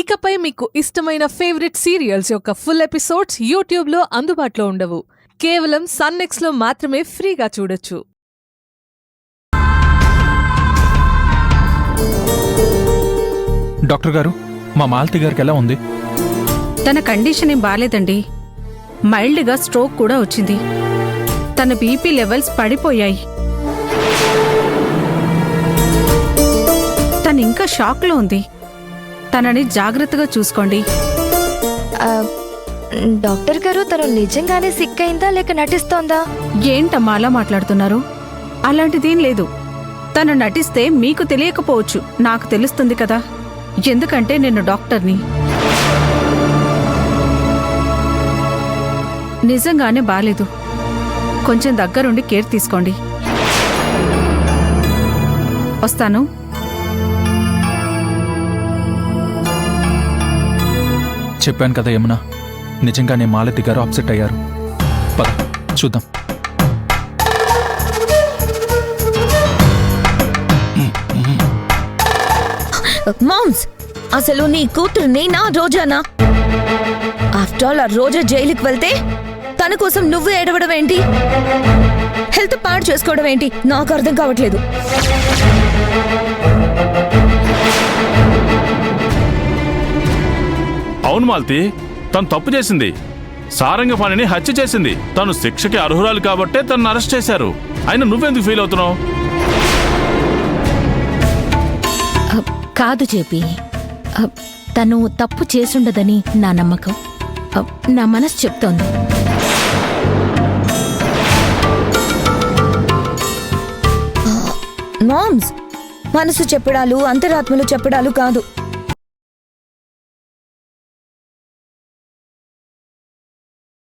ఇకపై మీకు ఇష్టమైన ఫేవరెట్ సీరియల్స్ యొక్క ఫుల్ ఎపిసోడ్స్ యూట్యూబ్లో అందుబాటులో ఉండవు. కేవలం సన్నెక్స్లో మాత్రమే ఫ్రీగా చూడొచ్చు. డాక్టర్ గారు, మా మాలతి గారికి ఎలా ఉంది? తన కండిషన్ ఏం బాలేదండి. మైల్డ్గా స్ట్రోక్ కూడా వచ్చింది. తన బీపీ లెవెల్స్ పడిపోయాయి. తను ఇంకా షాక్లో ఉంది. తనని జాగ్రత్తగా చూసుకోండి. డాక్టర్ గారు, తను నిజంగానే సిక్ అయిందా లేక నటిస్తోందా? ఏంటమ్మా అలా మాట్లాడుతున్నారు? అలాంటిదేం లేదు. తను నటిస్తే మీకు తెలియకపోవచ్చు, నాకు తెలుస్తుంది కదా, ఎందుకంటే నేను డాక్టర్ని. నిజంగానే బాలేదు. కొంచెం దగ్గరుండి కేర్ తీసుకోండి. వస్తాను. చెప్పాను కదా యమున, నిజంగానే మాలతి గారు అప్సెట్ అయ్యారు. పద చూద్దాం. మామ్స్, అసలు నీ కూతురు నేనా రోజానా? ఆఫ్టర్ ఆల్ ఆ రోజా జైలుకి వెళ్తే తన కోసం నువ్వు ఏడవడం ఏంటి? హెల్త్ పాడు చేసుకోవడం ఏంటి? నాకు అర్థం కావట్లేదు. అవును మాలతి, తను తప్పు చేసింది. సారంగపాణిని హత్య చేసింది. తను శిక్షకి అర్హురాలు కాబట్టే తను అరెస్ట్ చేశారు. అయినా నువ్వెందుకు ఫీల్ అవుతున్నావు? కాదు చెప్పి, తను తప్పు చేసుండదని నా నమ్మకం. నా మనసు చెప్తోంది. మామ్స్, మనసు చెప్పడాలు అంతరాత్మలు చెప్పడాలు కాదు,